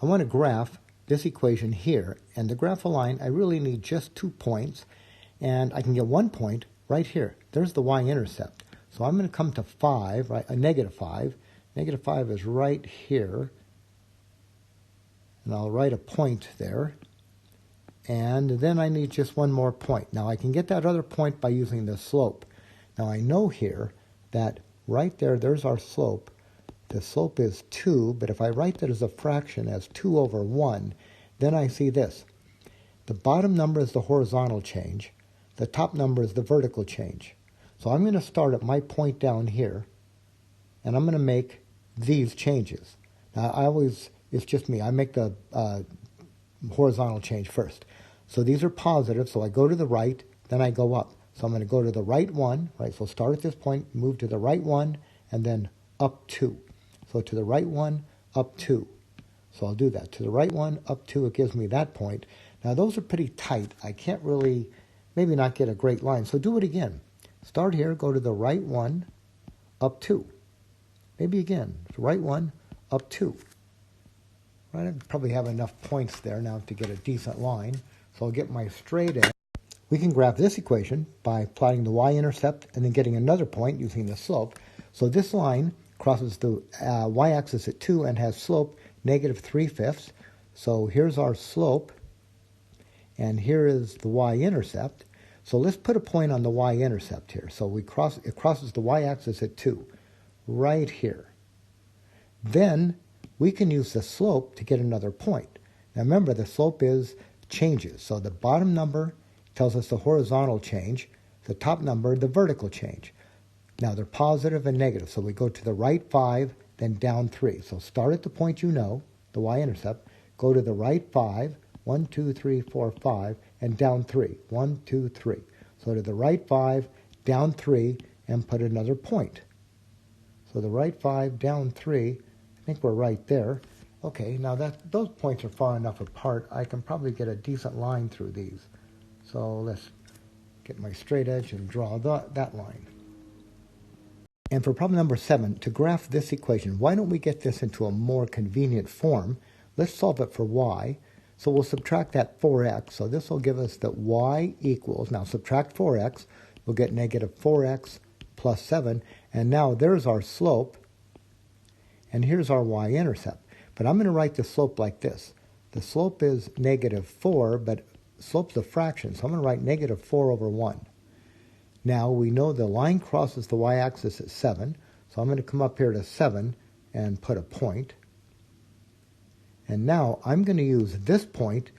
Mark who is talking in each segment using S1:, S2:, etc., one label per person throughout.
S1: I want to graph this equation here, and to graph a line, I really need just 2 points, and I can get 1 point right here. There's the y-intercept. So I'm going to come to 5, right, a negative 5. Negative 5 is right here, and I'll write a point there. And then I need just 1 more point. Now I can get that other point by using the slope. Now I know here that right there, there's our slope. The slope is 2, but if I write that as a fraction as 2 over 1, then I see this. The bottom number is the horizontal change. The top number is the vertical change. So I'm going to start at my point down here, and I'm going to make these changes. Now it's just me. I make the horizontal change first. So these are positive, so I go to the right, then I go up. So I'm going to go to the right one, right? So start at this point, move to the right one, and then up 2. So to the right one, up 2. So I'll do that. To the right one, up 2, it gives me that point. Now those are pretty tight. I can't really, maybe not get a great line. So do it again. Start here, go to the right one, up 2. Maybe again, the right one, up 2. Right, I probably have enough points there now to get a decent line. So I'll get my straight edge. We can graph this equation by plotting the y-intercept and then getting another point using the slope. So this line crosses the y-axis at 2 and has slope negative 3/5. So here's our slope, and here is the y-intercept. So let's put a point on the y-intercept here. So it crosses the y-axis at 2, right here. Then we can use the slope to get another point. Now remember, the slope is changes. So the bottom number tells us the horizontal change, the top number, the vertical change. Now they're positive and negative, so we go to the right 5, then down 3. So start at the point you know, the y-intercept, go to the right 5, 1, 2, 3, 4, 5, and down 3, 1, 2, 3. So to the right 5, down 3, and put another point. So the right 5, down 3, I think we're right there. Okay, now that those points are far enough apart, I can probably get a decent line through these. So let's get my straight edge and draw that line. And for problem number 7, to graph this equation, why don't we get this into a more convenient form? Let's solve it for y. So we'll subtract that 4x. So this will give us that y equals, now subtract 4x, we'll get negative 4x plus 7. And now there's our slope, and here's our y-intercept. But I'm going to write the slope like this. The slope is negative 4, but slope's a fraction, so I'm going to write negative 4 over 1. Now we know the line crosses the y-axis at 7, so I'm going to come up here to 7 and put a point. And now I'm going to use this point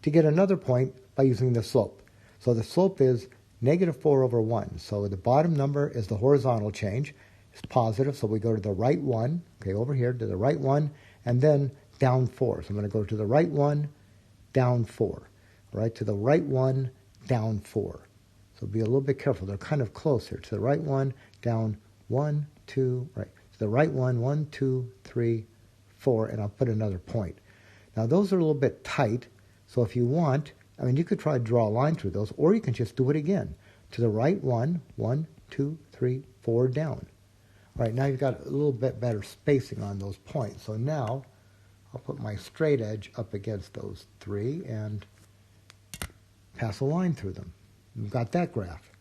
S1: to get another point by using the slope. So the slope is negative 4 over 1. So the bottom number is the horizontal change. It's positive, so we go to the right one, okay, over here to the right one, and then down 4. So I'm going to go to the right one, down 4. Right, to the right one, down 4. So be a little bit careful. They're kind of close here. To the right one, down 1, 2, right. To the right one, 1, 2, 3, 4, and I'll put another point. Now those are a little bit tight, so if you want, I mean, you could try to draw a line through those, or you can just do it again. To the right one, 1, 2, 3, 4, down. All right, now you've got a little bit better spacing on those points. So now I'll put my straight edge up against those 3 and pass a line through them. We've got that graph.